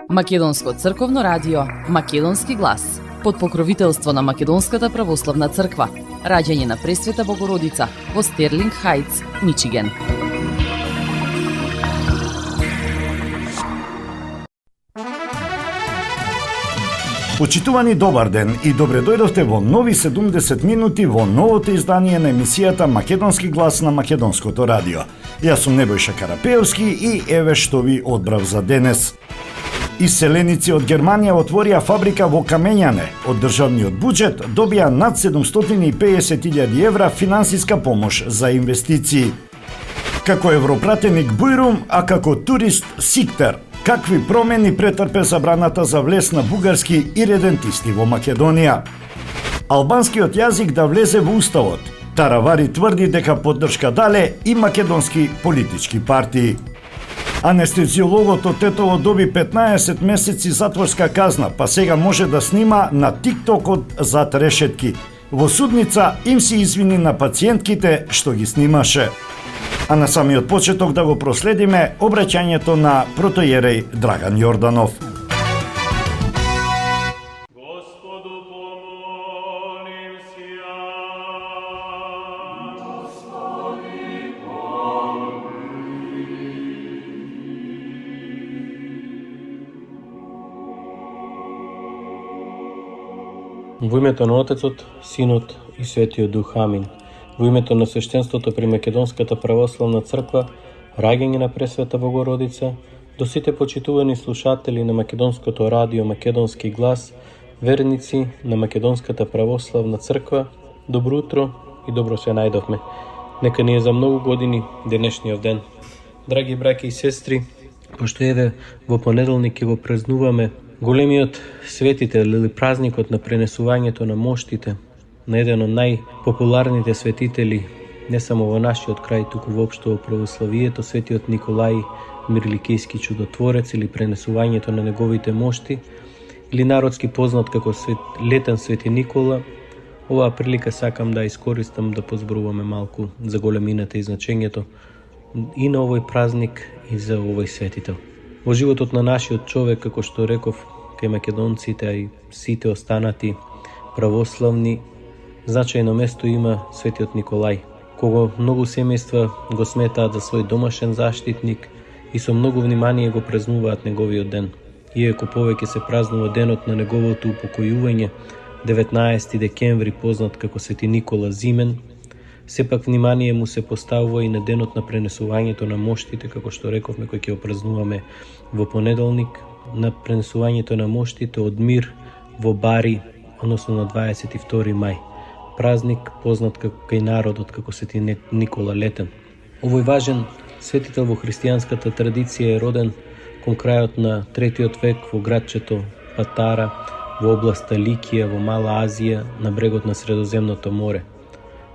Македонско црковно радио Македонски глас под покровителство на Македонската православна црква. Раѓање на Пресвета Богородица во Стерлинг Хајтс, Мичиген. Почитувани, добар ден и добре дојдовте во нови 70 минути во новото издание на емисијата Македонски глас на Македонското радио. Јас сум Небојша Карапеевски и еве што ви одбрав за денес. Иселеници од Германија отворија фабрика во Камењане. Од државниот буџет добија над 750.000 евра финансиска помош за инвестиции. Како европратеник Бујрум, а како турист Сиктер. Какви промени претрпе забраната за влез на бугарски и редентисти во Македонија? Албанскиот јазик да влезе во уставот. Таравари тврди дека поддршка дале и македонски политички партии. Анестезиологот од Тетово доби 15 месеци затворска казна, па сега може да снима на тиктокот зад решетки. Во судница им се извини на пациентките што ги снимаше. А на самиот почеток да го проследиме обраќањето на протоиерей Драган Јорданов. Господу помолим се ја. Господи Во името на Отецот, Синот и Светиот Дух. Амин. Во името на свештенството при Македонската православна црква, раѓање на Пресвета Богородица, до сите почитувани слушатели на Македонското радио Македонски глас, верници на Македонската православна црква, добро утро и добро се најдовме. Нека ни е за многу години денешниот ден. Драги браќи и сестри, пошто еве во понеделник ќе го празнуваме големиот светител или празникот на пренесувањето на моштите на еден од најпопуларните светители, не само во нашиот крај, туку воопшто во православието, светиот Николај Мирликијски чудотворец или пренесувањето на неговите мошти, или народски познат како летен свети Никола. Оваа прилика сакам да искористам да позборуваме малку за големината и значењето и на овој празник и за овој светител. Во животот на нашиот човек, како што реков, кај македонците, а и сите останати православни, значајно место има светиот Николај, кого многу семејства го сметаат за свој домашен заштитник и со многу внимание го празнуваат неговиот ден. Иако повеќе се празнува денот на неговото упокојување, 19 декември, познат како Свети Никола Зимен, сепак внимание му се поставува и на денот на пренесувањето на моштите, како што рековме, кој ќе го празнуваме во понеделник, на пренесувањето на моштите од Мир во Бари, односно на 22 мај. Празник познат кај народот како Свети Никола Летен. Овој важен светител во христијанската традиција е роден кон крајот на 3 век во градчето Патара во областа Ликија во Мала Азија на брегот на Средоземното море.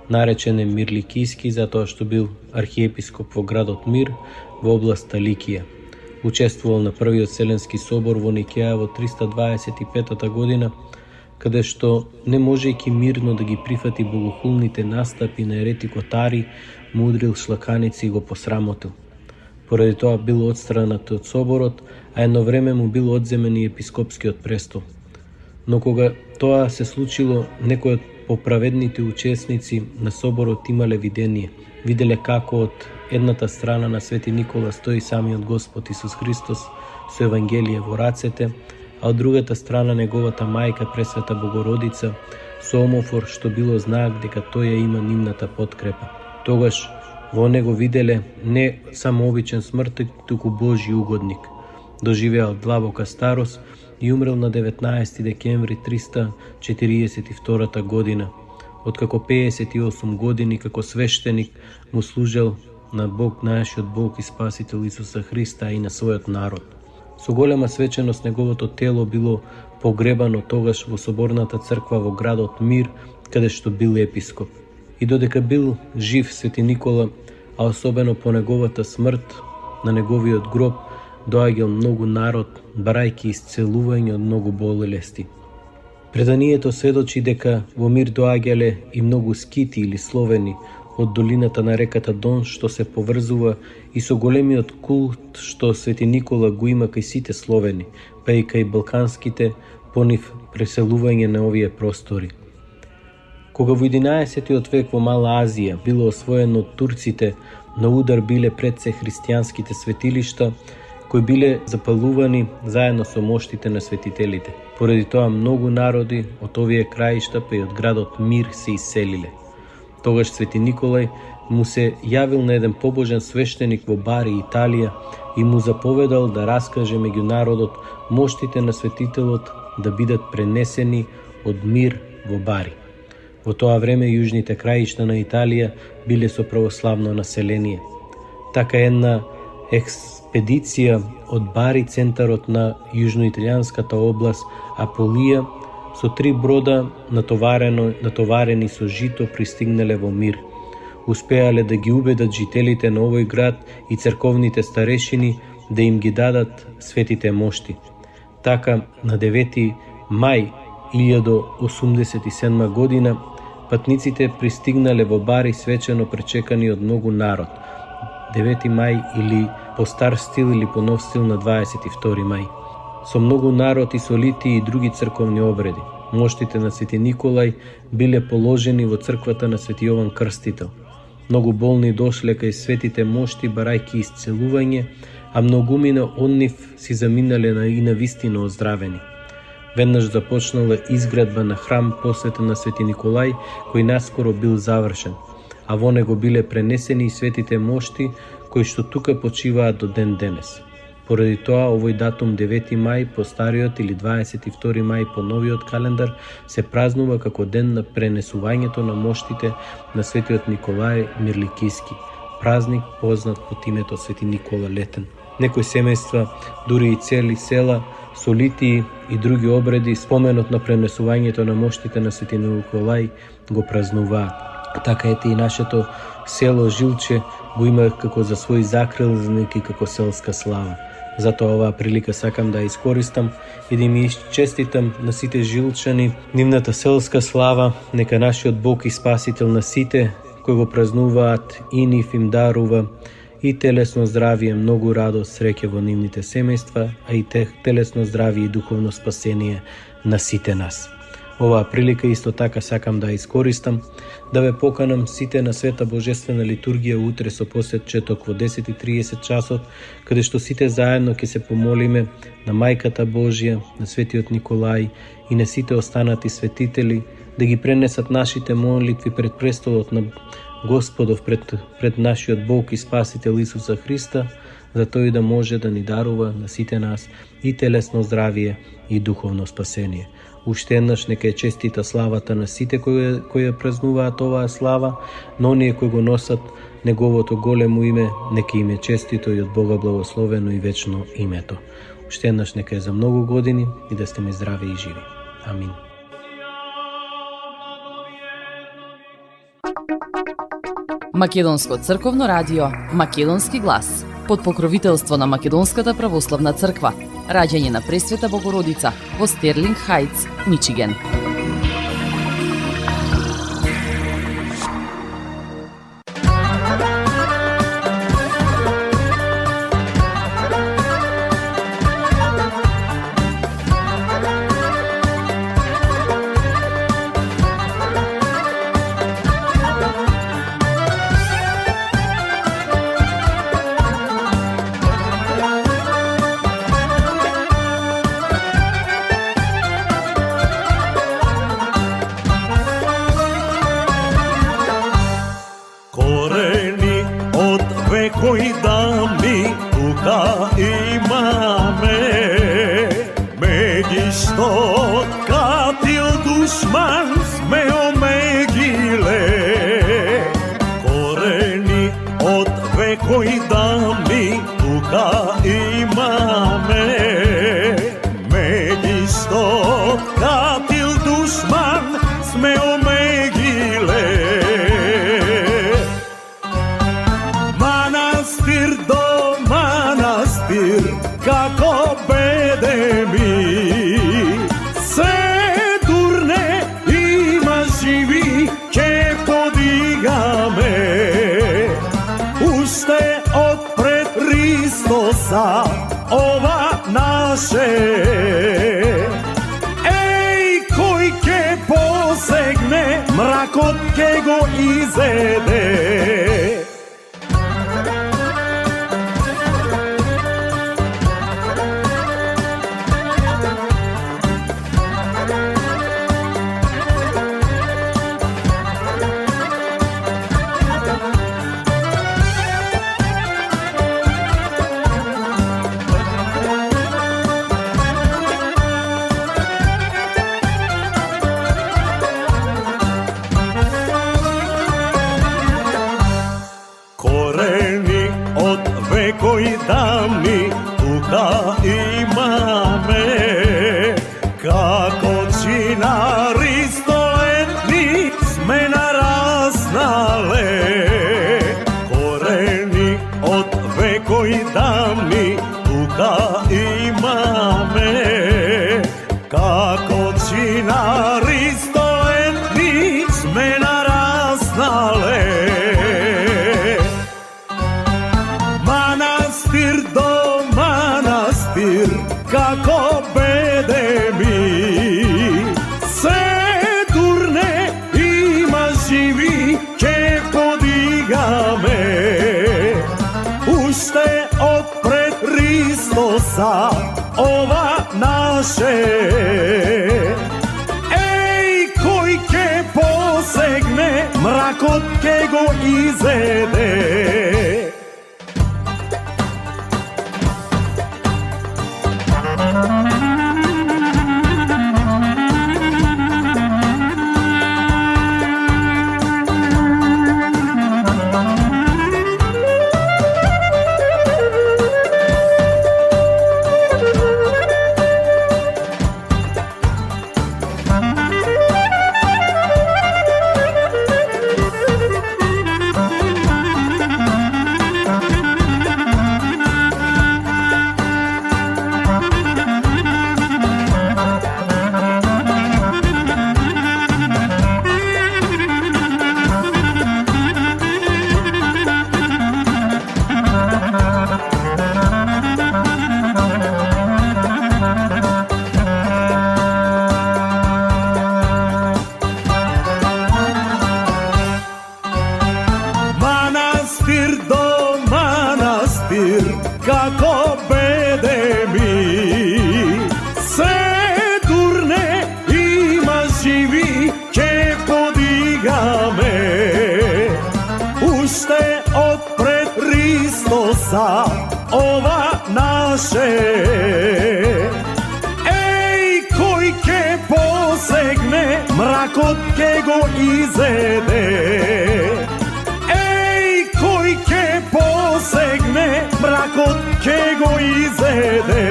Наречен е Мирликијски затоа што бил архиепископ во градот Мир во областа Ликија. Учествувал на првиот Вселенски собор во Никеја во 325 година, каде што не можејќи мирно да ги прифати богохулните настапи на еретикот Ари, му удрил шлаканици и го посрамотил. Поради тоа бил отстранат од соборот, а едно време му бил одземен и епископскиот престол. Но кога тоа се случило, некои од поправедните учесници на соборот имале видение. Виделе како од едната страна на Свети Никола стои самиот Господ Исус Христос со Евангелие во рацете, а од другата страна неговата мајка Пресвета Богородица со омофор што било знак дека тој ја има нивната подкрепа. Тогаш во него виделе не само обичен смртник, туку Божји угодник. Доживеал длабока старост и умрел на 19 декември 342 година. Откако 58 години како свештеник му служел на Бог, нашиот Бог и Спасител Исуса Христа и на својот народ. Со голема свеченост неговото тело било погребано тогаш во соборната црква во градот Мир, каде што бил епископ. И додека бил жив Свети Никола, а особено по неговата смрт, на неговиот гроб доаѓал многу народ, барајќи исцелување од многу болести. Преданието сведочи дека во Мир доаѓале и многу скити или словени од долината на реката Дон, што се поврзува и со големиот култ што Свети Никола го има кај сите словени, па и кај балканските по нив преселување на овие простори. Кога во 11 век во Мала Азија било освоено од турците, на удар биле пред се христијанските светилишта, кои биле запалувани заедно со моштите на светителите. Поради тоа многу народи од овие краишта па и од градот Мир се иселиле. Тогаш Свети Николај му се јавил на еден побожен свештеник во Бари, Италија, и му заповедал да раскаже меѓу народот моштите на светителот да бидат пренесени од Мир во Бари. Во тоа време јужните краишта на Италија биле со православно население. Така една експедиција од Бари, центарот на јужноиталијанската област Аполија, со 3 брода натоварени со жито пристигнале во Мир. Успеале да ги убедат жителите на овој град и црковните старешини да им ги дадат светите мошти. Така, на 9 мај 1087 година, патниците пристигнале во Бари свечено пречекани од многу народ. 9 мај или по стар стил или по нов стил на 22 мај. Со многу народ и со литии и други црковни обреди. Моштите на Свети Николај биле положени во црквата на Свети Јован Крстител. Многу болни дошле кај светите мошти барајки исцелување, а многумина од нив си заминале и на вистина оздравени. Веднаш започнала изградба на храм посветен на Свети Николај, кој наскоро бил завршен, а во него биле пренесени и светите мошти, кои што тука почиваат до ден денес. Поради тоа, овој датум 9 мај по стариот или 22 мај по новиот календар се празнува како ден на пренесувањето на моштите на Светиот Николај Мирликиски, празник познат под името Свети Никола Летен. Некои семејства, дури и цели села, со литии и други обреди, споменот на пренесувањето на моштите на Свети Николај го празнуваат. Така ете и нашето село Жилче го има како за свој закрилник и како селска слава. Затоа оваа прилика сакам да искористам и да ми честитам на сите жилчани нивната селска слава, нека нашиот Бог и Спасител на сите кои го празнуваат и нив им дарува и телесно здравие, многу радост, среќа во нивните семејства, а и телесно здравие и духовно спасение на сите нас. Оваа прилика исто така сакам да искористам да ве поканам сите на Света Божествена литургија утре со посетчеток во 10:30 часот, каде што сите заедно ќе се помолиме на Мајката Божја, на Светиот Николај и на сите останати светители да ги пренесат нашите молитви пред престолот на Господов, пред нашиот Бог и Спасител Исуса Христа, за тој да може да ни дарува на сите нас и телесно здравие и духовно спасение. Уште еднаш нека е честита славата на сите кои ја празнуваат оваа слава, но оние кои го носат неговото големо име, нека им е честито и од Бога благословено и вечно името. Уште еднаш нека е за многу години и да сте ми здрави и живи. Амин. Македонско црковно радио Македонски глас под покровителство на Македонската православна црква. Раѓање на Пресвета Богородица во Стерлинг Хајтс, Мичиген. Кои дами тука имаме, меѓу катил душман сме омегиле. Корени од векои дами тука имаме, меѓу катил душман сме омегиле. Како беде ми се турне има живи ќе подигаме. наше. Еј, кој ке посегне, мракот ке го изеде. Корени од векои давни тука имаме, како чинари стоени сме нараснале. Корени од векои давни тука имаме, како чинари стоени сме нараснале. Манастир до манастир, како беде ми, се турне има живи, ке подигаме. Уште отпред Христоса, ова наше. Еј, кој ке посегне, мракот ке го изеде. Манастир до манастир, како беде ми, се турне има живи, ке подигаме. Уште отпред Христоса, ова наше. Еј, кој ке посегне, мракот ке го изеде. Кој ке посегне, мракот ке го изеде.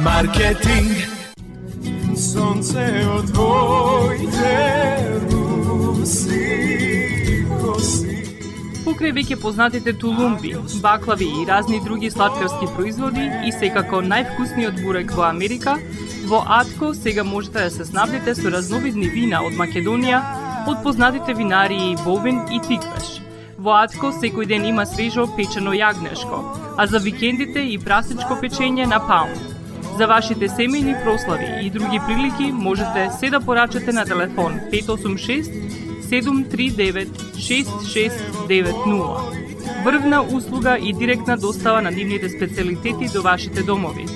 Маркетинг. Сонце од твоите руси коси. Покрај веќе познатите тулумби, баклави и разни други сладкарски производи и секако највкусниот бурек во Америка, во Атко сега можете да се снабдите со разновидни вина од Македонија, од познатите винарии Бовин и Тиквеш. Во Атко секој ден има свежо печено јагнешко, а за викендите и прасечко печење на паунд. За вашите семејни прослави и други прилики можете се да порачате на телефон 586 739 6690. Врвна услуга и директна достава на нивните специјалитети до вашите домови.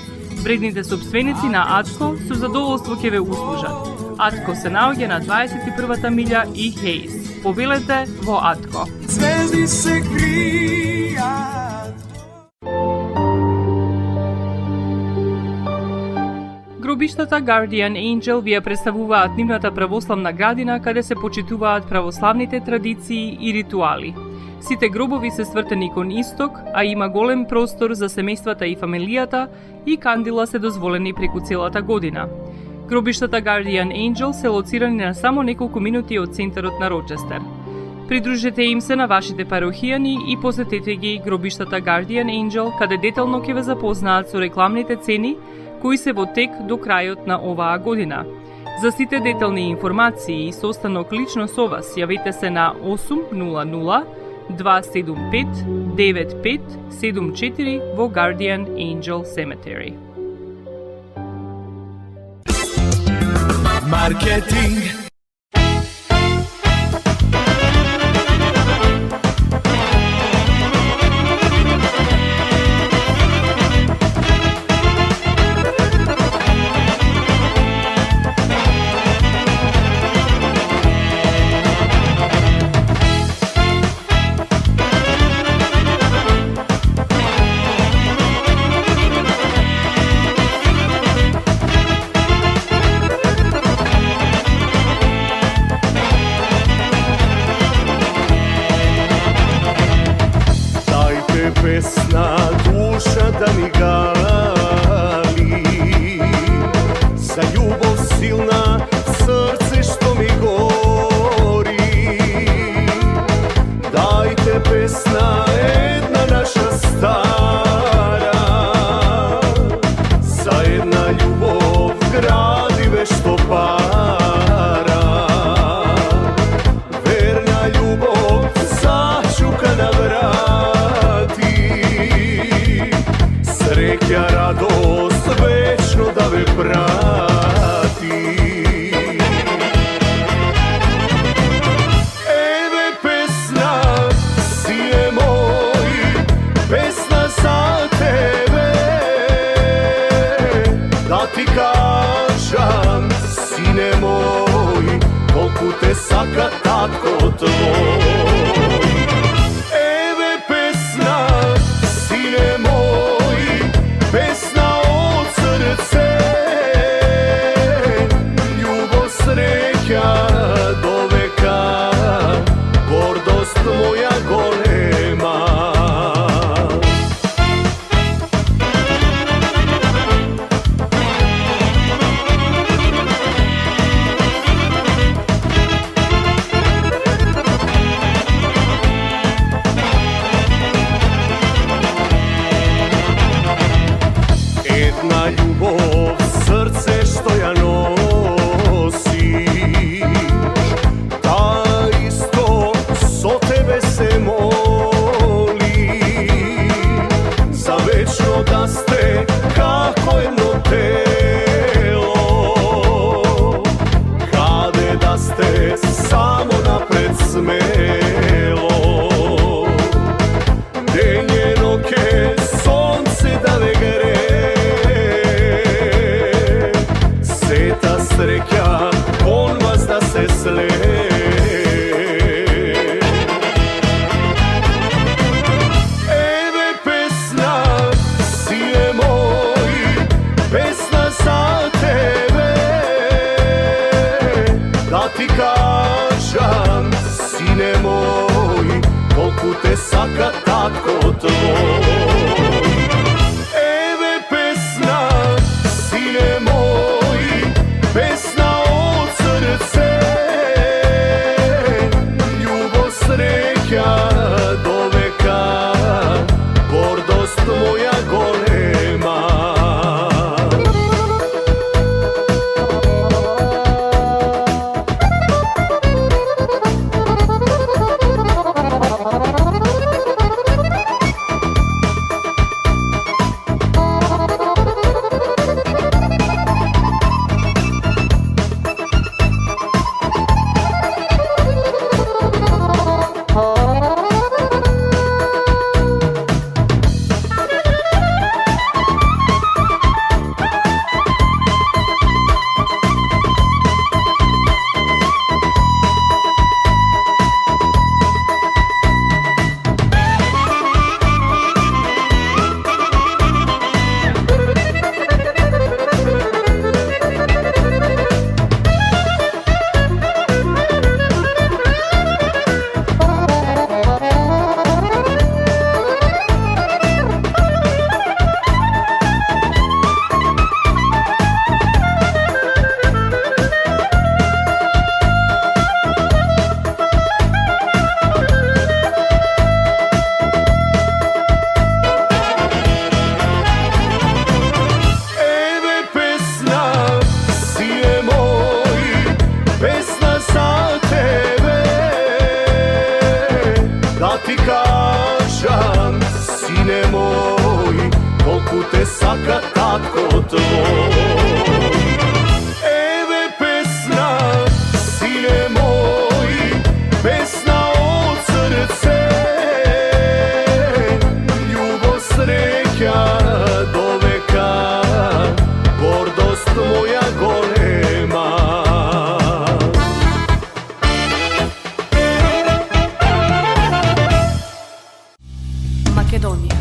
Вредните собственици на Атко со задоволство ќе ве услужат. Атко се наоѓа на 21-та милја и Хейс. Повелете во Атко. Звезди се кријат. Гробиштата Guardian Angel ви ја представуваат нивната православна градина каде се почитуваат православните традиции и ритуали. Сите гробови се свртени кон исток, а има голем простор за семејствата и фамилијата и кандила се дозволени преку целата година. Гробиштата Guardian Angel се лоцирани на само неколку минути од центарот на Рочестер. Придружете им се на вашите парохијани и посетете ги гробиштата Guardian Angel, каде детално ќе ве запознаат со рекламните цени кои се во тек до крајот на оваа година. За сите детални информации и состанок лично со вас, јавете се на 800 275-9574 во Guardian Angel Cemetery. Marketing. Pesna duša da mi gali, za ljubav silna srce što mi gori. Dajte pesna jedna naša stara, zajedna ljubav gradi vešto para. Verna ljubav začuka na vrati, sreća, radost večno da me prati. Eve pesna, sine moj, pesna za tebe, da ti kažem, sine moj, koliko te saka tatko tvoj. Eve pesna, sine moj, pesna od srce, ljubav, sreća do veka, gordost moja golema. Jedna ljubav, srce što ja nosiš, ta isto so tebe se moli, za večno da ste kako jedno telo, kade da ste samo napred smelo, gde njeno ke sonce da ne gre, ta sreća on vas da se sle. Eve pesna, sine moj, pesna za tebe, da ti kažem, sine moj, koliko te saka tatko tvoj. Eve pesna, sine moj, pesna od srce, ljubav, sreća do veka, gordost moja golema. кажам, сине мој, колку те сака татко твој. Еве песна, сине мој, песна од срце, љубов, среќа до века, гордост моја голема. Македонија.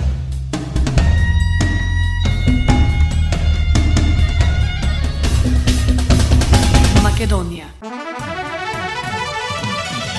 Македонија.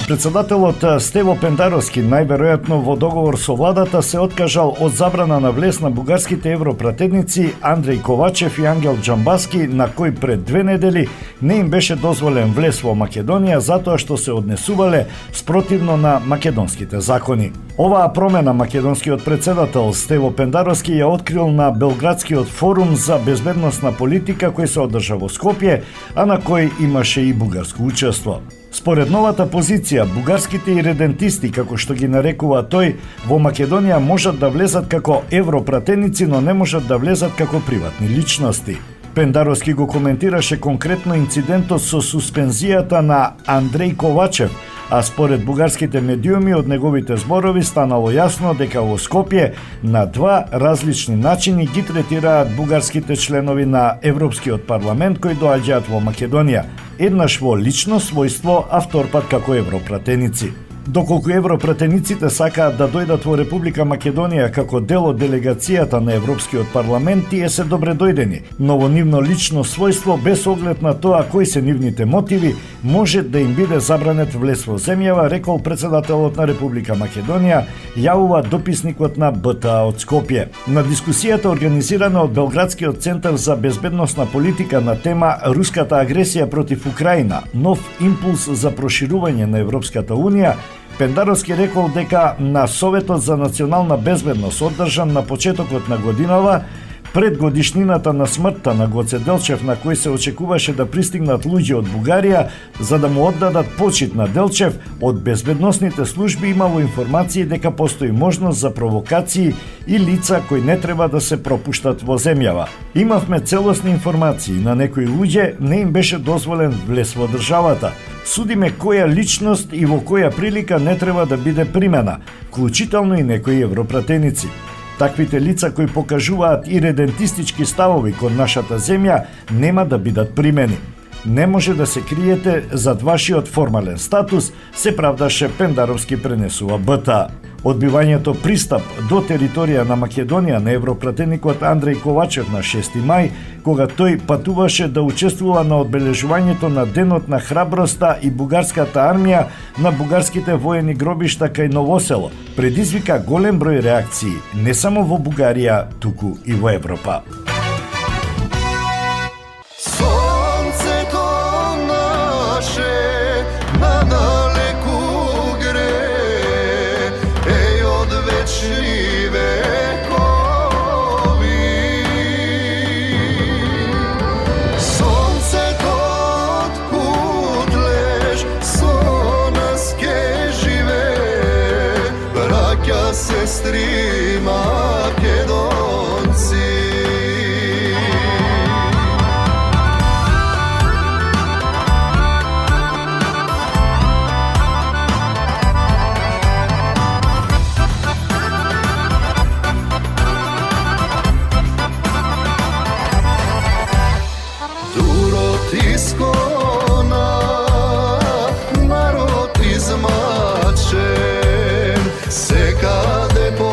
Председателот Стево Пендаровски најверојатно во договор со владата се откажал од забрана на влез на бугарските европратедници Андреј Ковачев и Ангел Џамбаски, на кој пред 2 недели не им беше дозволен влез во Македонија затоа што се однесувале спротивно на македонските закони. Оваа промена македонскиот председател Стево Пендаровски ја открил на Белградскиот форум за безбедносна политика кој се одржа во Скопје, а на кој имаше и бугарско учество. Според новата позиција, бугарските иредентисти, како што ги нарекува тој, во Македонија можат да влезат како европратеници, но не можат да влезат како приватни личности. Пендаровски го коментираше конкретно инцидентот со суспензијата на Андреј Ковачев, а според бугарските медиуми од неговите зборови станало јасно дека во Скопје на 2 различни начини ги третираат бугарските членови на Европскиот парламент кои доаѓаат во Македонија, еднаш во лично својство, а вторпат како европратеници. Доколку европратениците сакаат да дојдат во Република Македонија како дел од делегацијата на Европскиот парламент, тие се добре дојдени, но во нивно лично својство, без оглед на тоа кои се нивните мотиви, може да им биде забранет влез во земјава, рекол председателот на Република Македонија, јавува дописникот на БТА од Скопје. На дискусијата организирана од Белградскиот центар за безбедносна политика на тема Руската агресија против Украина, нов импулс за проширување на Европската Унија, Пендаровски рекол дека на Советот за национална безбедност одржан на почетокот на годинава, пред годишнината на смртта на Гоце Делчев, на кој се очекуваше да пристигнат луѓе од Бугарија за да му оддадат почит на Делчев, од безбедносните служби имало информации дека постои можност за провокации и лица кои не треба да се пропуштат во земјава. Имавме целосни информации, на некои луѓе не им беше дозволен влез во државата. Судиме која личност и во која прилика не треба да биде примена, вклучително и некои европратеници. Таквите лица кои покажуваат иредентистички ставови кон нашата земја нема да бидат примени. Не може да се криете зад вашиот формален статус, се правдаше Пендаровски, пренесува БТА. Одбивањето пристап до територија на Македонија на европратеникот Андреј Ковачев на 6 мај, кога тој патуваше да учествува на одбележувањето на Денот на храброста и бугарската армија на бугарските воени гробишта кај Новосело, предизвика голем број реакции, не само во Бугарија, туку и во Европа. Сонцето наше надалеку гре, еј од вечни векови. Сонцето откуд леш, со нас ке живе, браќа, сестри, македонци. Искона, народ измачен, секаде по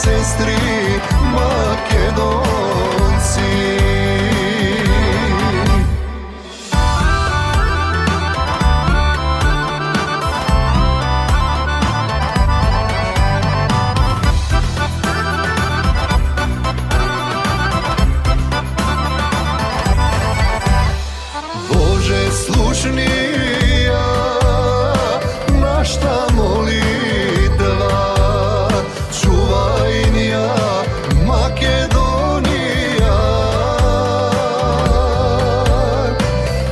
sestri Makedonci. Bože slušnija, našta molitva, čuvaj nja Makedonija.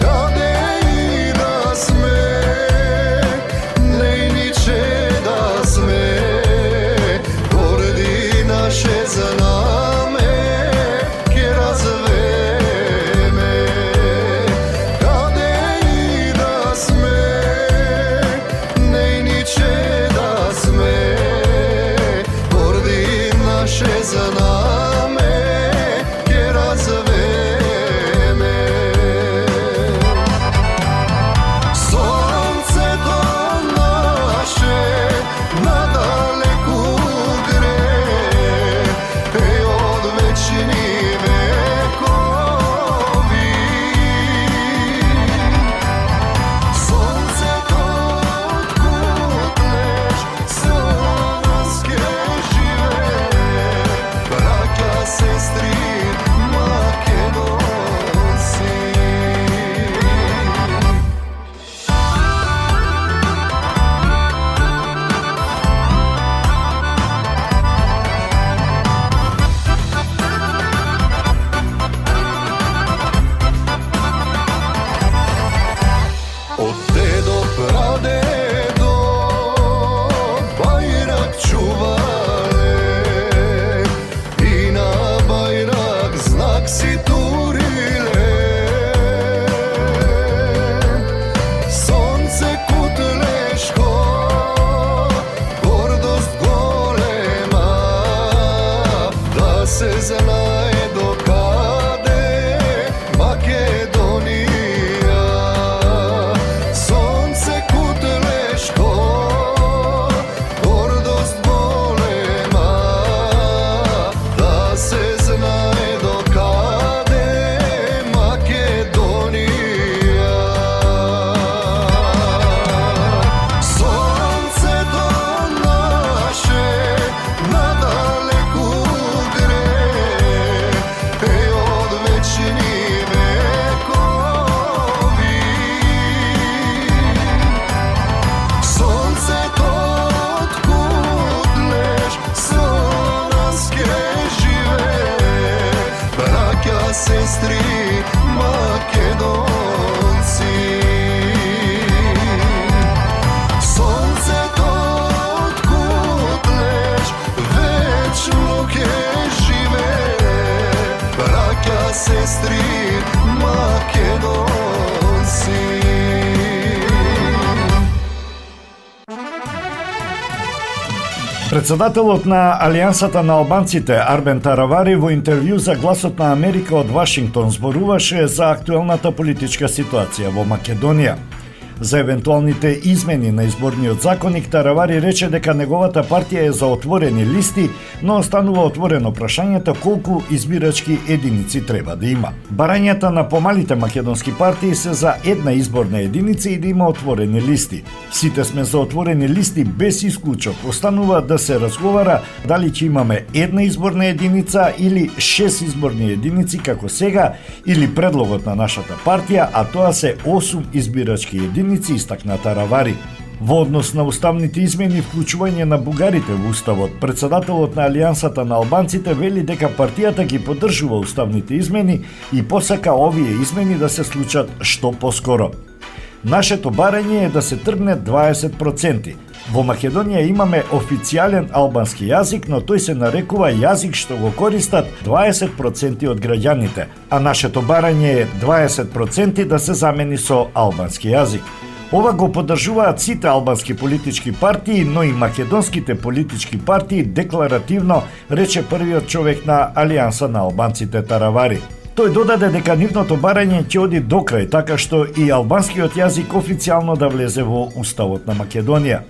Kade i da sme, nejniče da sme, gordi naše zname, ke razveme. Kade i da sme, nejniče da sme, gordi naše zname, ke razveme. Sonce to naše nadaleku gre, pe od večni vekovi. Sonce to otkud leš, slovenske žive, braća, sestri Makedonci. Od dedo pradedo bajrak čuvale i na bajrak znak si turile. Sonce kutleško, gordost golema, da se znaje do kade Makedonija. Sonce kutleško, gordost golema, da se znaje do kade Makedonija. Sonce to naše nadaleku gre, pe od večni vekovi. Sonce to otkud leš, slovenske žive, braća, sestri Makedonci. Sonce to otkud leš, večno ke žive, braća, sestri Makedonci. Председателот на Алијансата на албанците Арбен Таравари во интервју за Гласот на Америка од Вашингтон зборуваше за актуелната политичка ситуација во Македонија. За евентуалните измени на изборниот законник Таравари рече дека неговата партија е за отворени листи, но останува отворено прашањето колку избирачки единици треба да има. Барањата на помалите македонски партии се за една изборна единица и да има отворени листи. Сите сме за отворени листи без исклучок. Останува да се разговара дали ќе имаме една изборна единица или 6 изборни единици како сега, или предлогот на нашата партија, а тоа се 8 избирачки единици, истакна Таравари. Во однос на уставните измени, вклучување на бугарите во уставот, председателот на Алијансата на албанците вели дека партијата ги поддржува уставните измени и посака овие измени да се случат што поскоро. Нашето барање е да се тргне 20%. Во Македонија имаме официјален албански јазик, но тој се нарекува јазик што го користат 20% од граѓаните, а нашето барање е 20% да се замени со албански јазик. Ова го поддржуваат сите албански политички партии, но и македонските политички партии декларативно, рече првиот човек на Алијанса на албанците Таравари. Тој додаде дека нивното барање ќе оди до крај, така што и албанскиот јазик официјално да влезе во уставот на Македонија.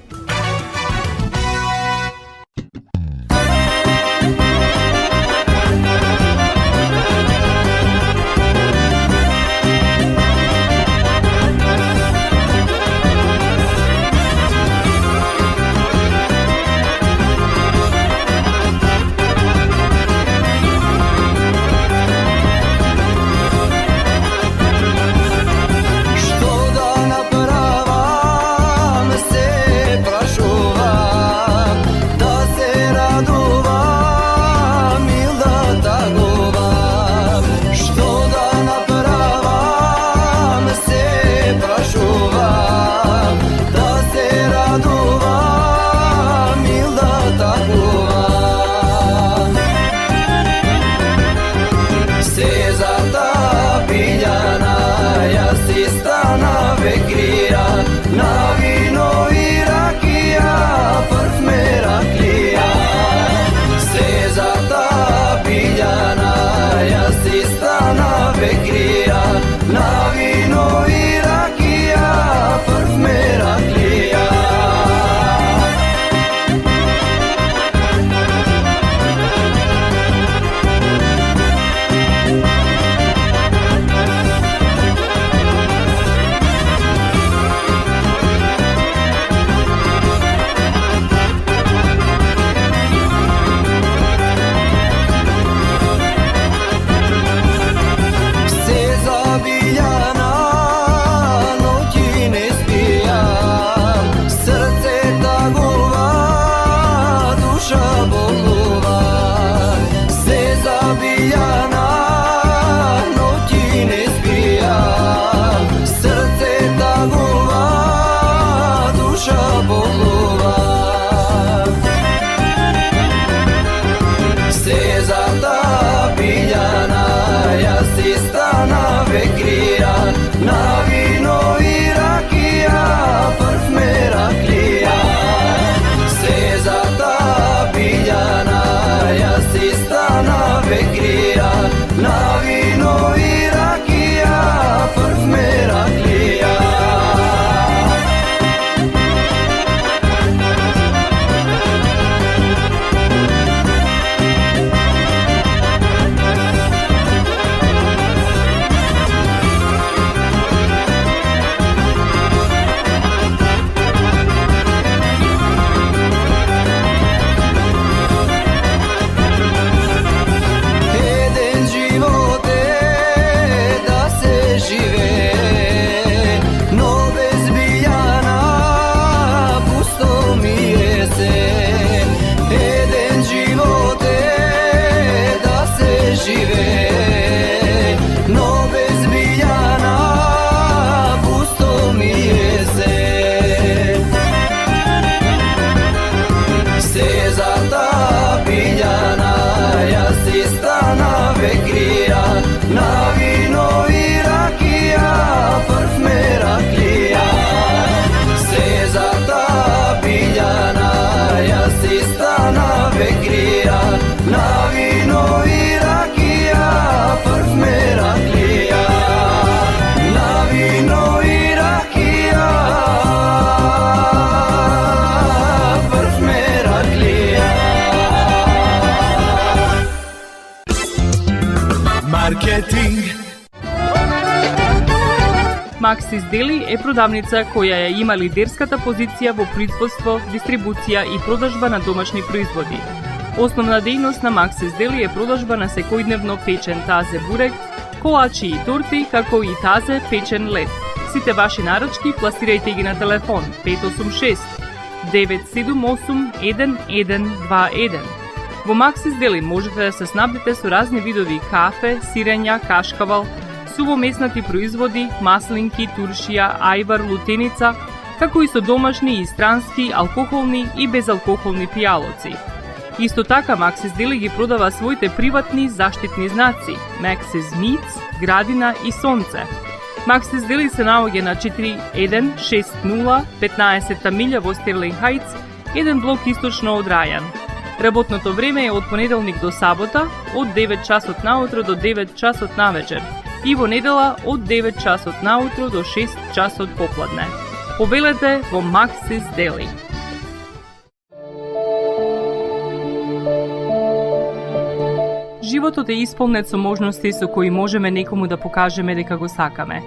Маркетинг. Максис Дели е продавница која ја има лидерската позиција во производство, дистрибуција и продажба на домашни производи. Основна дејност на Максис Дели е продажба на секојдневно печен тазе бурек, колачи и торти, како и тазе печен лед. Сите ваши нарачки пласирајте ги на телефон 586 978 1121. Во Максис Дели можете да се снабдите со разни видови кафе, сирења, кашкавал, сувомеснати производи, маслинки, туршија, ајвар, лутеница, како и со домашни и странски, алкохолни и безалкохолни пијалоци. Исто така Максис Дели ги продава своите приватни заштитни знаци Maxis Meats, Градина и Сонце. Максис Дели се наоѓа на 4160 15 милја во Стерлинг Хајтс, еден блок источно од Рајан. Работното време е од понеделник до сабота, од 9 часот наутро до 9 часот навечер и во недела од 9 часот наутро до 6 часот попладне. Повелете во Максис Дели. Животот е исполнет со можности со кои можеме некому да покажеме дека го сакаме.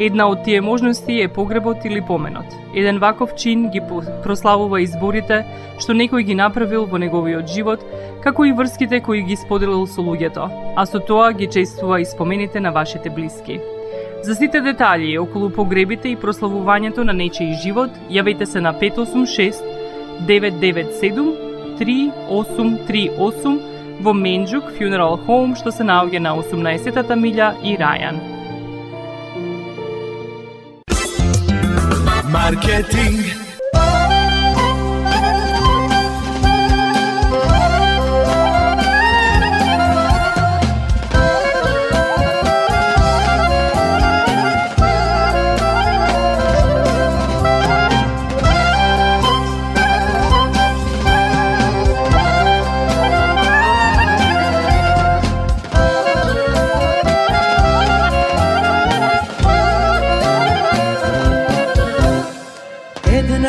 Една од тие можности е погребот или поменот. Еден ваков чин ги прославува изборите што некој ги направил во неговиот живот, како и врските кои ги споделил со луѓето, а со тоа ги чествува и спомените на вашите блиски. За сите детали околу погребите и прославувањето на нечиј живот, јавете се на 586 997 3838 во Менџук Funeral Home, што се наоѓа на 18-та милја и Рајан. Маркетинг. Една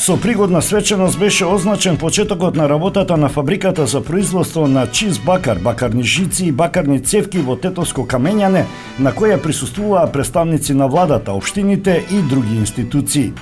Со пригодна свеченост беше означен почетокот на работата на фабриката за производство на чист бакар, бакарни жици и бакарни цевки во Тетовско камењане, на која присуствуваа представници на владата, општините и други институции.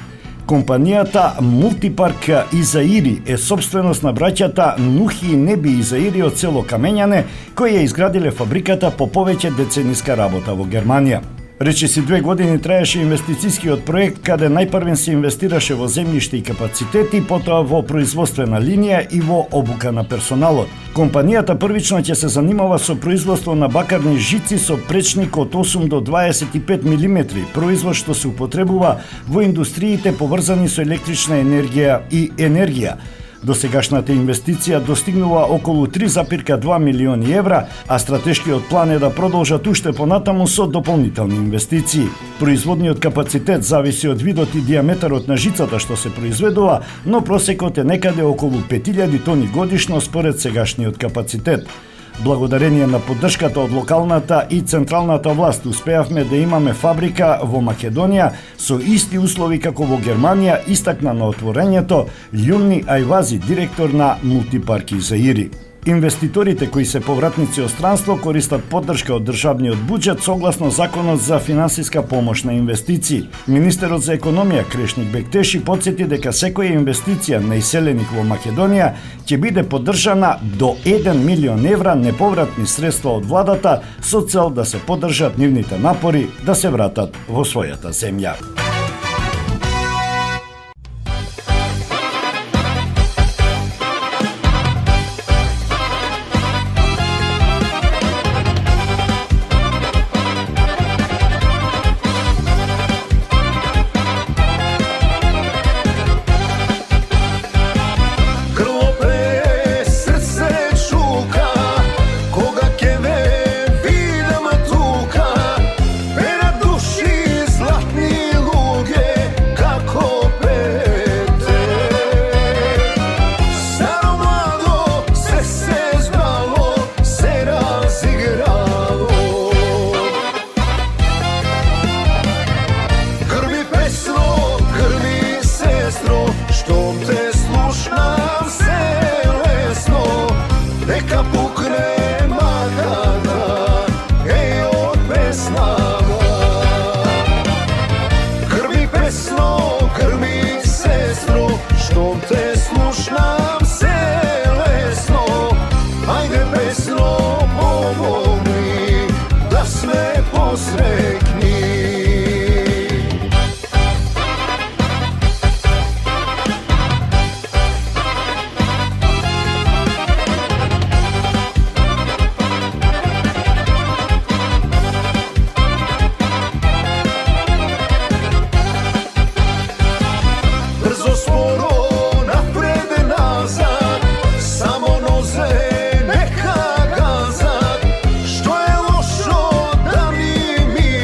Компанијата Мултипарк Изаири е собственост на браќата Нухи и Неби Изаири од село Камењане, кои ја изградиле фабриката по повеќе децениска работа во Германија. Речиси 2 години траеше инвестицијскиот проект, каде најпрвен се инвестираше во земјиште и капацитети, потоа во производствена линија и во обука на персоналот. Компанијата првично ќе се занимава со производство на бакарни жици со пречник од 8 до 25 мм, производ што се употребува во индустриите поврзани со електрична енергија и енергија. Досегашната инвестиција достигнува околу 3,2 милиони евра, а стратешкиот план е да продолжат уште понатаму со дополнителни инвестиции. Производниот капацитет зависи од видот и диаметарот на жицата што се произведува, но просекот е некаде околу 5000 тони годишно според сегашниот капацитет. Благодарение на поддршката од локалната и централната власт успеавме да имаме фабрика во Македонија со исти услови како во Германија, истакна на отворењето Љумни Ајвази, директор на Мултипарк Изаири. Инвеститорите кои се повратници од странство користат поддршка од државниот буџет согласно Законот за финансиска помош на инвестиции. Министерот за економија Крешник Бектеши потсети дека секоја инвестиција на иселеник во Македонија ќе биде поддржана до 1 милион евра неповратни средства од владата со цел да се поддржат нивните напори да се вратат во својата земја. Neka gazat, što je lošo da mi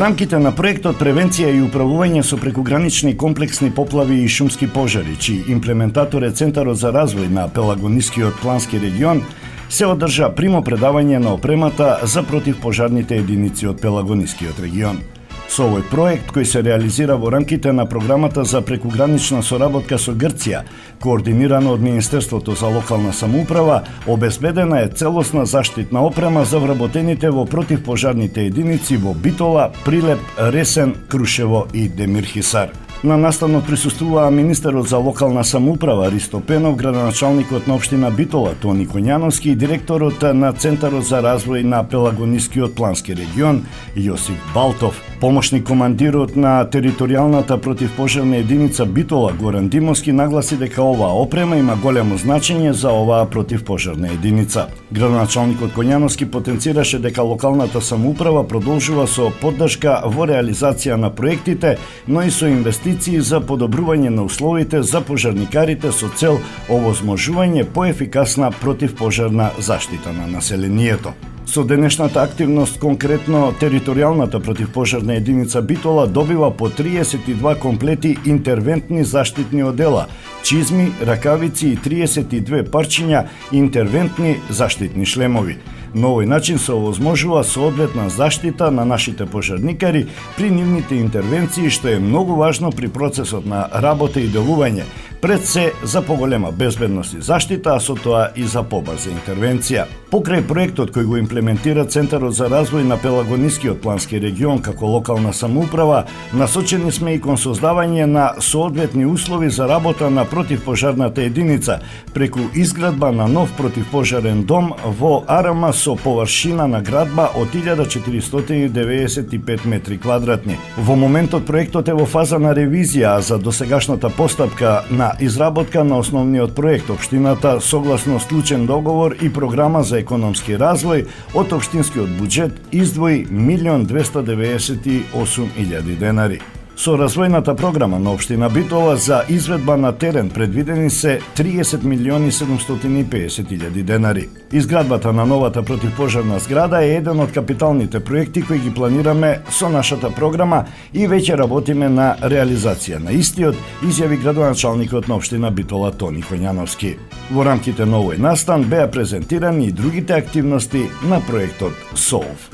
рамките на проектот Превенција и управување со прекугранични комплексни поплави и шумски пожари, чиј имплементатор е Центарот за развој на Пелагонискиот плански регион, се одржа примо предавање на опремата за противпожарните единици од Пелагонискиот регион. Со овој проект, кој се реализира во рамките на програмата за прекугранична соработка со Грција, координирана од Министерството за локална самоуправа, обезбедена е целосна заштитна опрема за вработените во противпожарните единици во Битола, Прилеп, Ресен, Крушево и Демирхисар. На настанот присуствуваа министерот за локална самоуправа Ристо Пенов, градоначалникот на општина Битола Тони Коњановски и директорот на Центарот за развој на Пелагонискиот плански регион Јосиф Балтов. Помошник командирот на територијалната противпожарна единица Битола Горан Димовски нагласи дека оваа опрема има големо значење за оваа противпожарна единица. Градоначалникот Коњановски потенцираше дека локалната самоуправа продолжува со поддршка во реализација на проектите, но и со инвестиции за подобрување на условите за пожарникарите со цел овозможување поефикасна противпожарна заштита на населението. Со денешната активност, конкретно територијалната противпожарна единица Битола добива по 32 комплети интервентни заштитни одела, чизми, ракавици и 32 парчиња интервентни заштитни шлемови. На овој начин се овозможува соодветна заштита на нашите пожарникари при нивните интервенции, што е многу важно при процесот на работа и делување, пред се за поголема безбедност и заштита, а со тоа и за побрза интервенција. Покрај проектот кој го имплементира Центарот за развој на Пелагонискиот плански регион како локална самоуправа, насочени сме и кон создавање на соодветни услови за работа на противпожарната единица преку изградба на нов противпожарен дом во Арама со површина на градба од 1495 метри квадратни. Во моментот проектот е во фаза на ревизија, а за досегашната постапка на изработка на основниот проект, општината согласно склучен договор и програма за економски развој од општинскиот буџет издвои 1.298.000 денари. Со развојната програма на општина Битола за изведба на терен предвидени се 30.750.000 денари. Изградбата на новата противпожарна зграда е еден од капиталните проекти кои ги планираме со нашата програма и веќе работиме на реализација на истиот, изјави градоначалникот на општина Битола Тони Коњановски. Во рамките на овој настан беа презентирани и другите активности на проектот СОЛВ.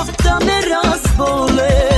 любов да ме разболе.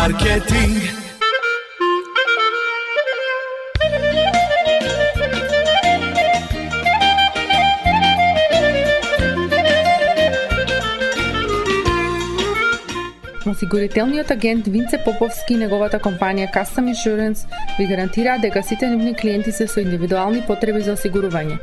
Marketing. Осигурителниот агент Винце Поповски и неговата компанија Custom Insurance ви гарантираат дека сите нивни клиенти се со индивидуални потреби за осигурување.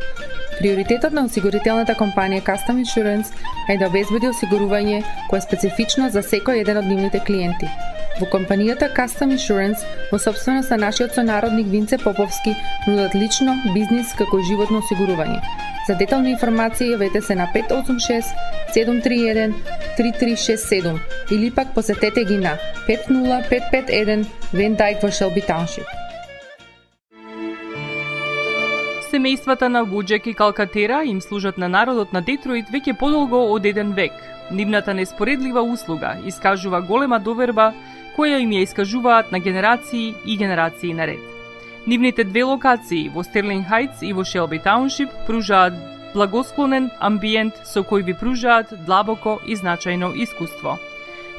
Приоритетот на осигурителната компанија Custom Insurance е да обезбеди осигурување кое е специфично за секој еден од нивните клиенти. Во компанијата Custom Insurance, во собственост на нашиот сонародник Винце Поповски, нудат лично, бизнис како и животно осигурување. За детални информации јавете се на 586 731 3367 или пак посетете ги на 50551 Вен Дайк во Шелби Тауншип. Семејствата на Вуџек и Калкатера им служат на народот на Детройт веќе подолго од еден век. Нивната неспоредлива услуга искажува голема доверба која им ја искажуваат на генерации и генерации наред. Нивните две локации во Стерлинг Хајтс и во Шелби Тауншип пружаат благосклонен амбиент со кој ви пружаат длабоко и значајно искуство.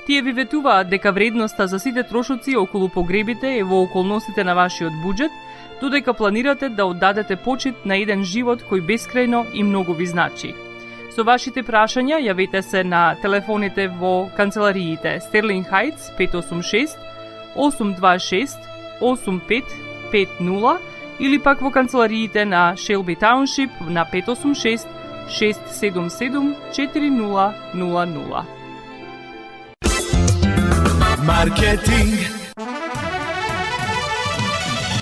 Тие ви ветуваат дека вредноста за сите трошоци околу погребите е во околностите на вашиот буџет, додека планирате да оддадете почит на еден живот кој бескрајно и многу ви значи. Со вашите прашања јавете се на телефоните во канцелариите Стерлинг Хајтс 586 826 8550 или пак во канцелариите на Шелби Тауншип на 586 677 4000. Маркетинг.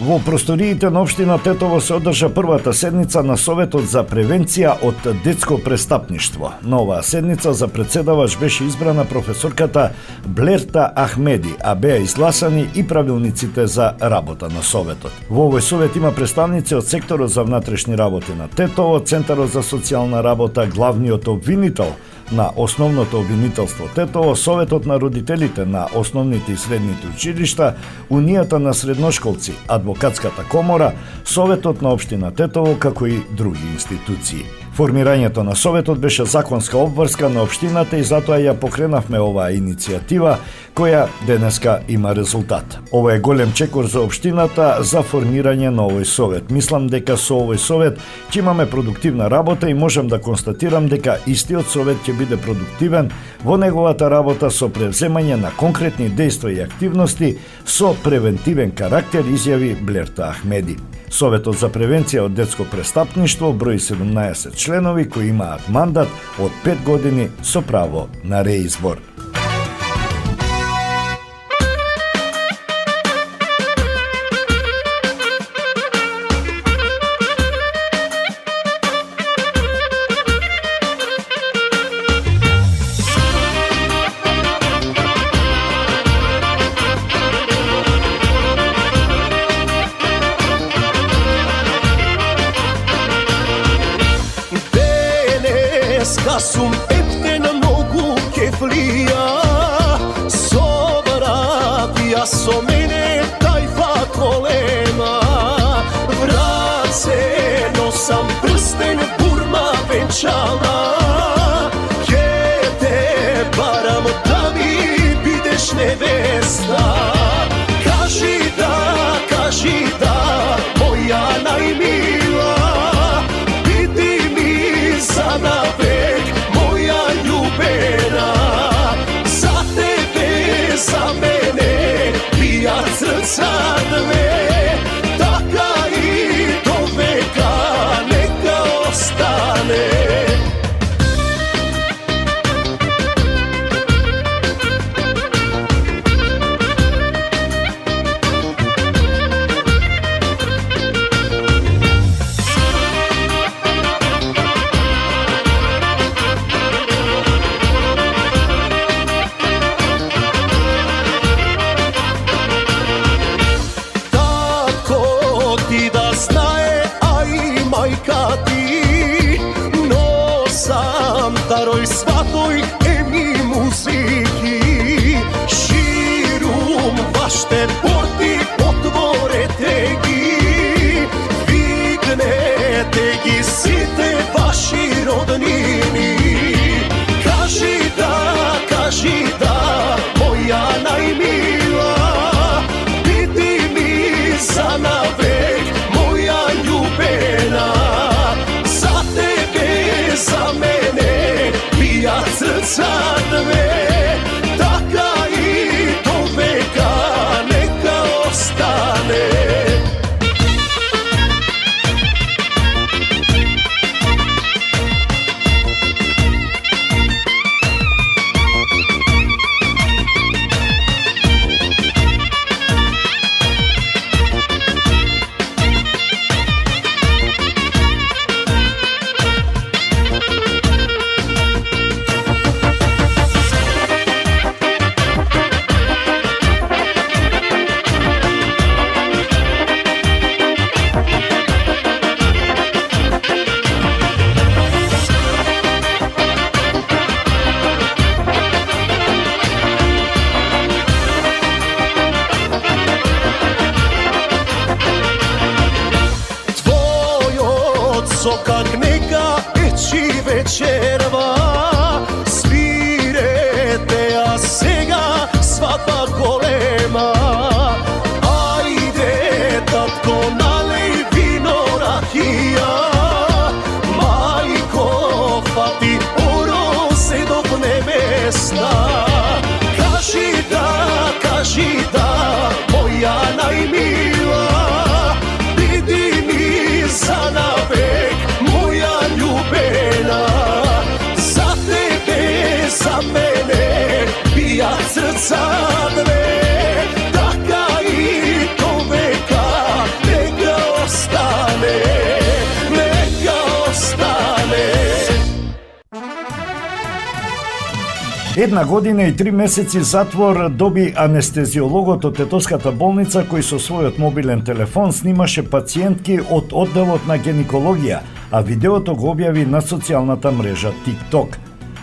Во просториите на општина Тетово се одржа првата седница на Советот за превенција од детско престапништво. На оваа седница за председавач беше избрана професорката Блерта Ахмеди, а беа изгласани и правилниците за работа на Советот. Во овој Совет има представници од секторот за внатрешни работи на Тетово, Центарот за социјална работа, главниот обвинител на Основното обвинителство Тетово, Советот на родителите на основните и средните училишта, Унијата на средношколци, Адвокатската комора, Советот на општина Тетово, како и други институции. Формирањето на Советот беше законска обврска на општината и затоа ја покренавме оваа иницијатива, која денеска има резултат. Ова е голем чекор за општината за формирање на овој Совет. Мислам дека со овој Совет ќе имаме продуктивна работа и можам да констатирам дека истиот Совет ќе биде продуктивен во неговата работа со превземање на конкретни дејства и активности со превентивен карактер, изјави Блерта Ахмеди. Советот за превенција од детско престапништво брои 17 членови кои имаат мандат од 5 години со право на реизбор. Сум ептена многу кефлија, со баратија со мене тајфа колена. Врат се носам прстен, бурма венчана, ке те барам да ми бидеш невеста. Кажи да, сватой еми музики. Ширум ваште порти, отворете ги, вигнете ги сите ваши роднини. Кажи да, моја најмила, биди ми за навек, моја љубена. За тебе, за мене, бијат срца две, така и до века нека остане. Как нека ечи вечерва, свирете, а сега сватба голема. Ајде, татко, налеј вино ракија, мајко, фати оро се до небесна. Кажи да, моја најмила, биди ми за навек, моја љубена. За тебе, за мене, бијат срца две, така и до века нека остане, нека остане. 1 година и 3 месеци затвор доби анестезиологот од Тетовската болница кој со својот мобилен телефон снимаше пациентки од одделот на гинекологија, а видеото го објави на социјалната мрежа TikTok.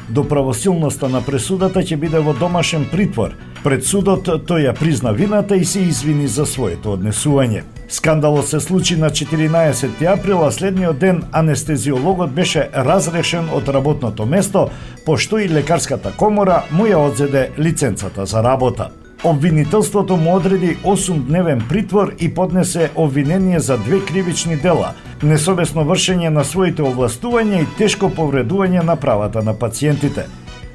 До правосилноста на пресудата ќе биде во домашен притвор. Пред судот тој ја призна вината и се извини за своето однесување. Скандалот се случи на 14 април, а следниот ден анестезиологот беше разрешен од работното место, пошто и лекарската комора му ја одзеде лиценцата за работа. Обвинителството му одреди 8-дневен притвор и поднесе обвинение за 2 кривични дела: несовесно вршење на своите овластувања и тешко повредување на правата на пациентите.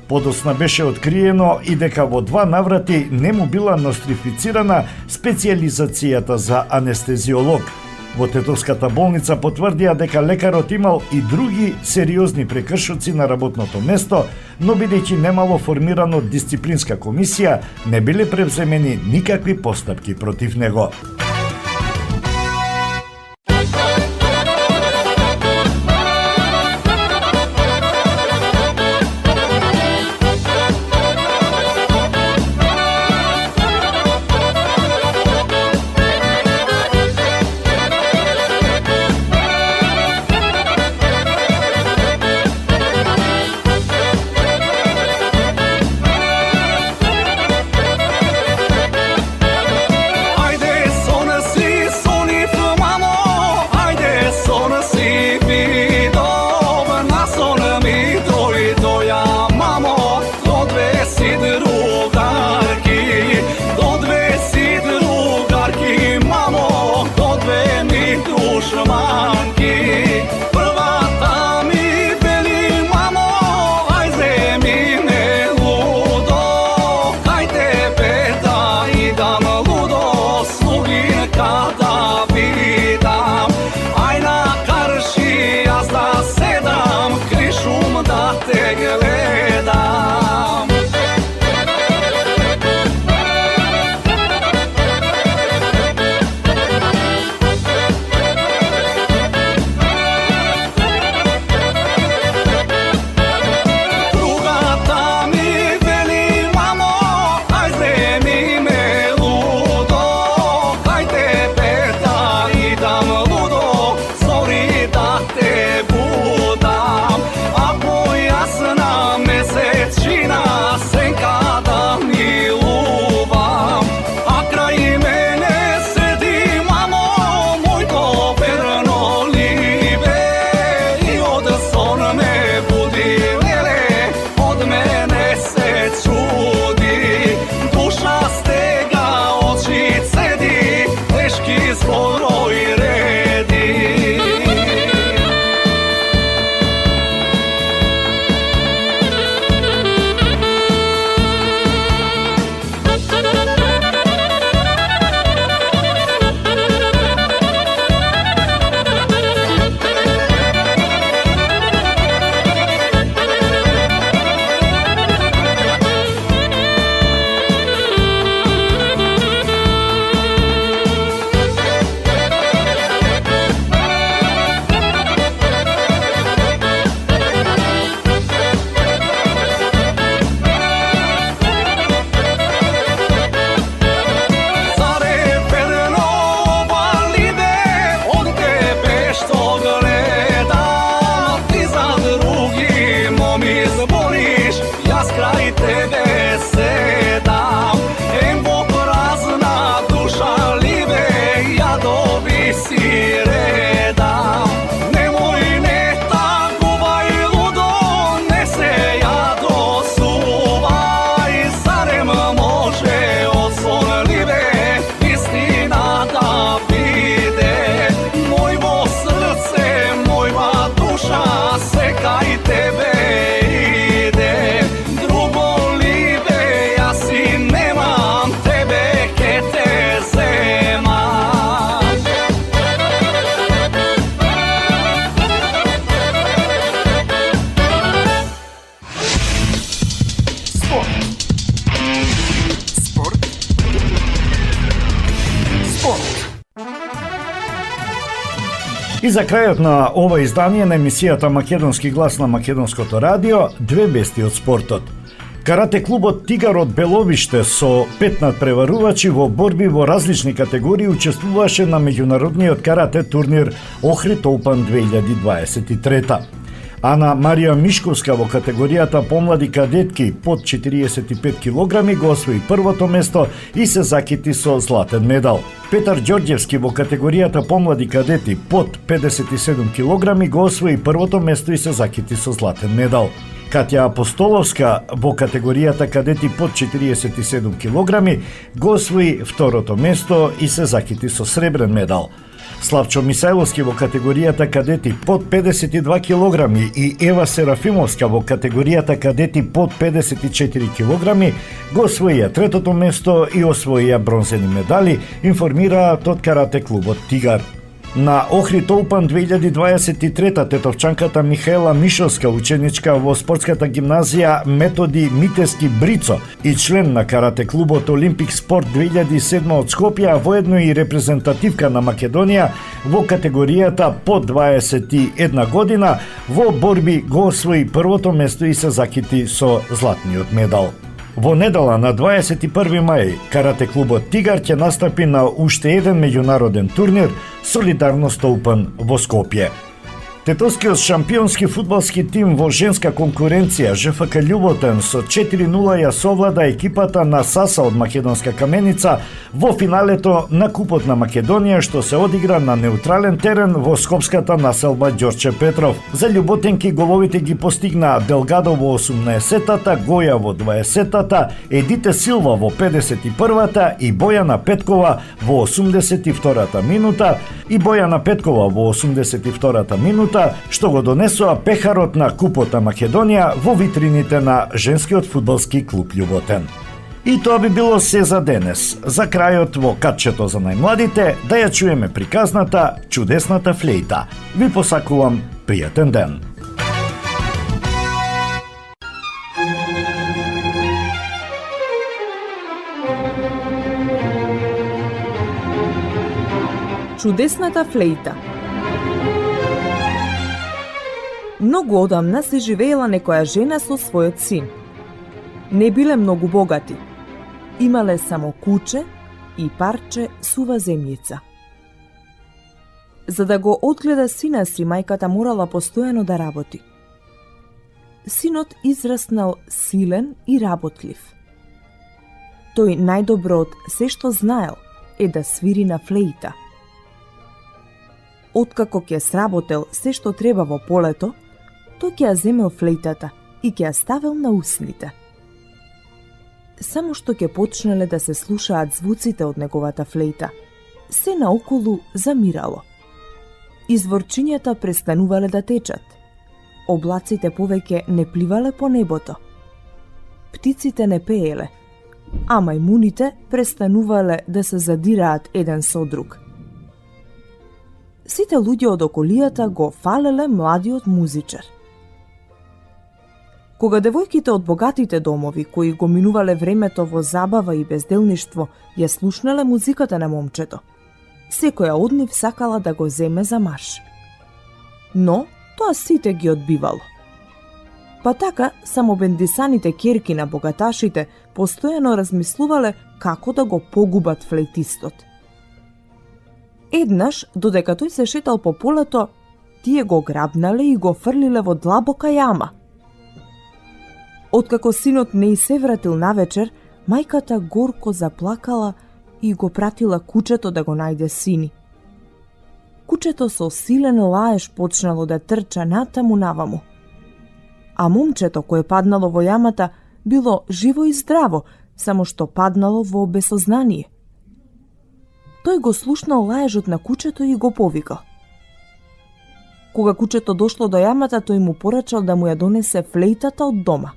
Подоцна беше откриено и дека во 2 наврати не му била нострифицирана специјализацијата за анестезиолог. Во Тетовската болница потврдија дека лекарот имал и други сериозни прекршоци на работното место, но бидејќи немало формирано дисциплинска комисија, не биле превземени никакви постапки против него. И за крајот на ова издание на емисијата Македонски глас на Македонското радио, две вести од спортот. Карате клубот Тигар од Беловиште со 5 надпреварувачи во борби во различни категории учествуваше на меѓународниот карате турнир Охрид Open 2023. Ана Марија Мишковска во категоријата помлади кадетки под 45 килограми го освои првото место и се закити со златен медал. Петар Ѓорѓевски во категоријата помлади кадети под 57 килограми го освои првото место и се закити со златен медал. Катја Апостоловска во категоријата кадети под 47 килограми го освои второто место и се закити со сребрен медал. Славчо Мисајловски во категоријата кадети под 52 килограми и Ева Серафимовска во категоријата кадети под 54 килограми го освоија третото место и освоија бронзени медали, информираат од карате клубот Тигар. На Охрид Open 2023 тетовчанката Михаела Мишовска, ученичка во спортската гимназија Методи Митески Брицо и член на карате клубот Олимпик Спорт 2007 од Скопје, воедно и репрезентативка на Македонија во категоријата под 21 година, во борби го освои првото место и се закити со златниот медал. Во недела на 21 мај, карате клубот Тигар ќе настапи на уште еден меѓународен турнир Солидарност Open во Скопје. Тетовскиот шампионски фудбалски тим во женска конкуренција ЖФК Љуботен со 4-0 ја совлада екипата на САСА од Македонска Каменица во финалето на Купот на Македонија, што се одигра на неутрален терен во скопската населба Ѓорче Петров. За љуботенки головите ги постигнаа Делгадо во 18-тата, Гоја во 20-тата, Едите Силва во 51-та и Бојана Петкова во 82-та минута и Бојана Петкова во 82-та минута, што го донесоа пехарот на Купот на Македонија во витрините на женскиот фудбалски клуб Љуботен. И тоа би било се за денес. За крајот во катчето за најмладите да ја чуеме приказната Чудесната флејта. Ви посакувам пријатен ден. Чудесната флејта. Многу одамна се живеела некоја жена со својот син. Не биле многу богати. Имале само куче и парче сува земјица. За да го одгледа сина си, мајката морала постојано да работи. Синот израснал силен и работлив. Тој најдобро од се што знаел е да свири на флејта. Откако ќе сработел се што треба во полето, тој ќе ја земел флејтата и ќе ја ставил на усните. Само што ќе почнеле да се слушаат звуците од неговата флејта, се наоколу замирало. Изворчињата престанувале да течат. Облаците повеќе не пливале по небото. Птиците не пееле, а мајмуните престанувале да се задираат еден со друг. Сите луѓе од околијата го фалеле младиот музичар. Кога девојките од богатите домови, кои го минувале времето во забава и безделништво, ја слушнале музиката на момчето, секоја од нив сакала да го земе за маж. Но тоа сите ги одбивало. Па така, само бендисаните керки на богаташите постојано размислувале како да го погубат флейтистот. Еднаш, додека тој се шетал по полето, тие го грабнале и го фрлиле во длабока јама. Откако синот не се вратил навечер, мајката горко заплакала и го пратила кучето да го најде сини. Кучето со силен лаеш почнало да трча натаму наваму. А момчето кое паднало во јамата било живо и здраво, само што паднало во безсознание. Тој го слушнал лаежот на кучето и го повикал. Кога кучето дошло до јамата, тој му порачал да му ја донесе флејтата од дома.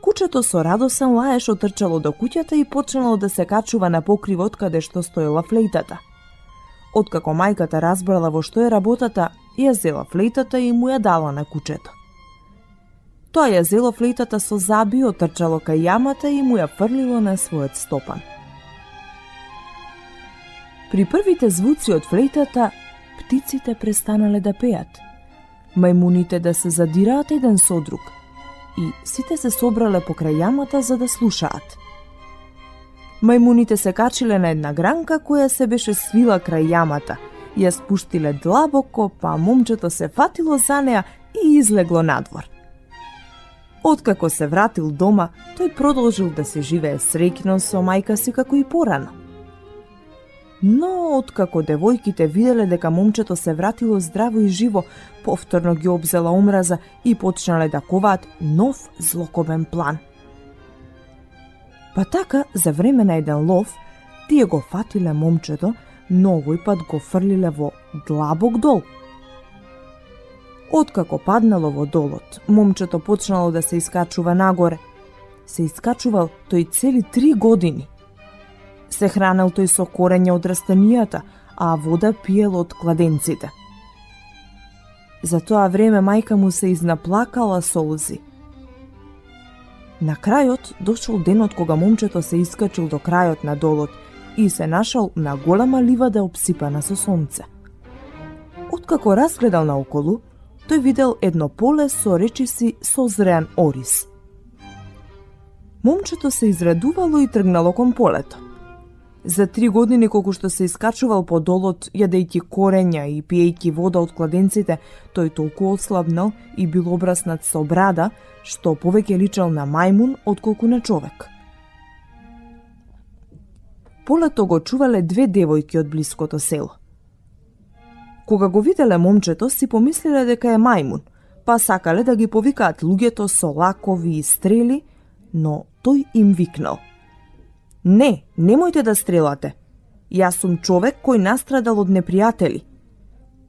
Кучето со радосен лаеш отрчало до куќата и почнало да се качува на покривот каде што стоела флејтата. Откако мајката разбрала во што е работата, ја зела флејтата и му ја дала на кучето. Тоа ја зело флејтата со заби, отрчало кај јамата и му ја фрлило на својот стопан. При првите звуци од флејтата, птиците престанале да пеат, мајмуните да се задираат еден со друг и сите се собрале покрај јамата за да слушаат. Мајмуните се качиле на една гранка која се беше свила крај јамата, ја спуштиле длабоко, па момчето се фатило за неа и излегло надвор. Откако се вратил дома, тој продолжил да се живее среќно со мајка си како и порано. Но откако девојките виделе дека момчето се вратило здраво и живо, повторно ги обзела омраза и почнале да коваат нов злокобен план. Па така, за време на еден лов, тие го фатиле момчето, но овој пат го фрлиле во длабок дол. Откако паднало во долот, момчето почнало да се искачува нагоре. Се искачувал тој цели 3 години. Се хранел тој со корење од растенијата, а вода пиел од кладенците. За тоа време мајка му се изнаплакала солзи. На крајот дошол денот кога момчето се искачил до крајот на долот и се нашал на голема ливада обсипана со сонце. Откако разгледал наоколу, тој видел едно поле со речиси созреан орис. Момчето се израдувало и тргнало кон полето. За 3 години колку што се искачувал по долот, јадејќи корења и пиејќи вода од кладенците, тој толку ослабнал и бил обраснат со брада, што повеќе личал на мајмун отколку на човек. Полето го чувале 2 девојки од блиското село. Кога го виделе момчето, си помислиле дека е мајмун, па сакале да ги повикаат луѓето со лакови и стрели, но тој им викнал: "Не, немојте да стрелате. Јас сум човек кој настрадал од непријатели.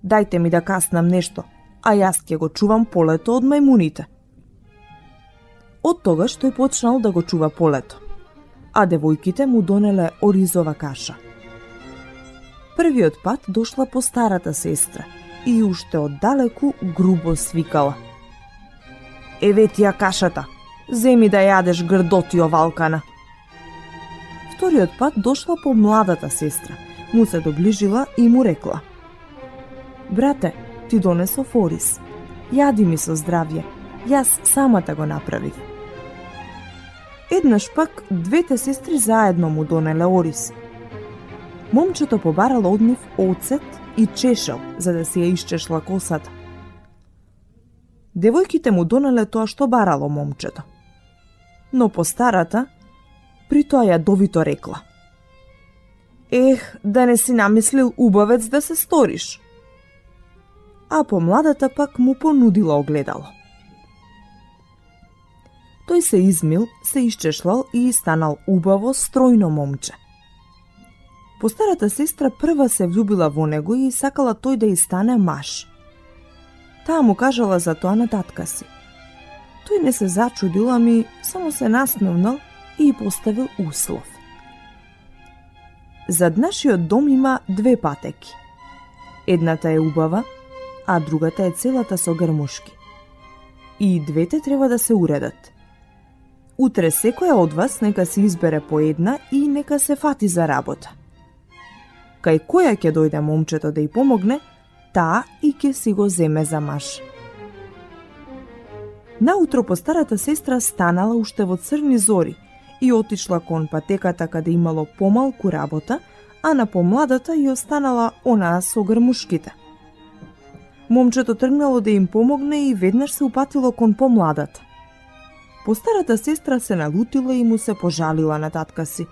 Дајте ми да каснам нешто, а јас ќе го чувам полето од мајмуните." Од тогаш тој почнал да го чува полето, а девојките му донеле оризова каша. Првиот пат дошла по старата сестра и уште оддалеку грубо свикала: "Еве ти ја кашата, земи да јадеш грдотио валкана." Вториот пат дошла по младата сестра, му се доближила и му рекла: "Брате, ти донесов ориз, јади ми со здравје, јас самата го направив." Еднаш пак двете сестри заедно му донеле ориз. Момчето побарало од нив оцет и чешел за да си ја исчешла косата. Девојките му донеле тоа што барало момчето. Но по старата при тоа јадовито рекла: "Ех, да не си намислил убавец да се сториш." А по младата пак му понудила огледало. Тој се измил, се исчешлал и станал убаво, стројно момче. По старата сестра прва се влюбила во него и сакала тој да ѝ стане маж. Таа му кажала за тоа на татка си. Тој не се зачудил, ами само се насмевнал и поставил услов. Зад нашиот дом има 2 патеки. Едната е убава, а другата е целата со грмушки. И двете треба да се уредат. Утре секоја од вас нека се избере по една и нека се фати за работа. Кај која ќе дојде момчето да ѝ помогне, таа и ќе си го земе за маж. Наутро по старата сестра станала уште во црни зори и отишла кон патеката каде имало помалку работа, а на помладата ја останала онаа со грмушките. Момчето тргнало да им помогне и веднаш се упатило кон помладата. По старата сестра се налутила и му се пожалила на татка си.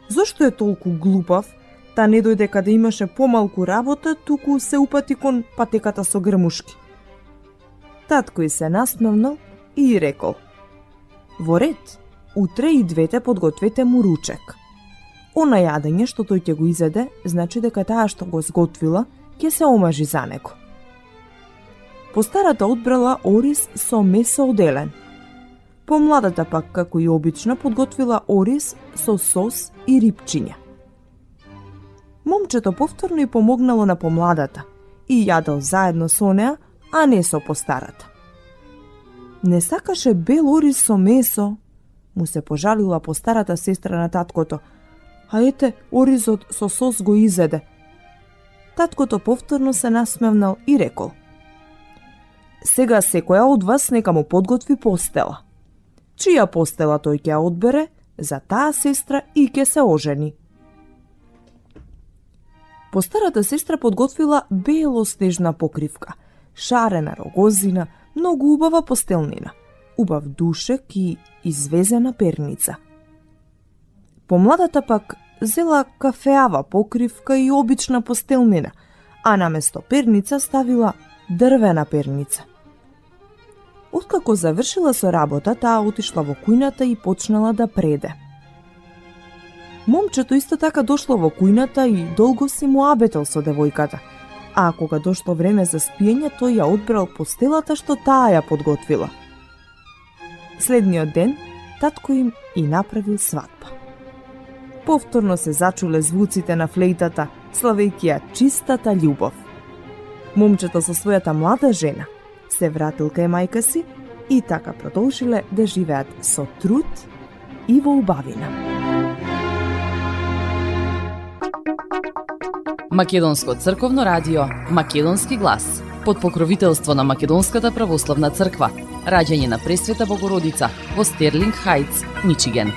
Зошто е толку глупав, та не дојде каде имаше помалку работа, туку се упати кон патеката со грмушки. Татко и се насмевнал и рекол: "Во ред, утре и двете подгответе му ручек. Она јадење што тој ќе го изеде, значи дека таа што го сготвила ќе се омажи за него." По старата одбрала ориз со месо од елен. Помладата пак, како и обично, подготвила ориз со сос и рипчиња. Момчето повторно и помогнало на помладата и јадел заедно со неа, а не со постарата. Не сакаше бел ориз со месо, му се пожалила постарата сестра на таткото, а ете, оризот со сос го изеде. таткото повторно се насмевнал и рекол: сега секоја од вас нека му подготви постела. Чија постела тој ќе ја одбере, за таа сестра и ќе се ожени. Постарата сестра подготвила бело-снежна покривка, шарена рогозина, многу убава постелнина, убав душек и извезена перница. Помладата пак зела кафеава покривка и обична постелнина, а наместо перница ставила дрвена перница. Откако завршила со работа, таа отишла во кујната и почнала да преде. Момчето исто така дошло во кујната и долго си муабетел со девојката, а кога дошло време за спиење, тој ја одбрал постелата што таа ја подготвила. Следниот ден, татко им и направил свадба. Повторно се зачуле звуците на флейтата, славејќи ја чистата љубов. Момчето со својата млада жена се вратил кај мајка си и така продолжиле да живеат со труд и во убавина. Македонско црковно радио, Македонски глас, под покровителство на Македонската православна црква, раѓање на Пресвета Богородица во Стерлинг Хајтс, Мичиген.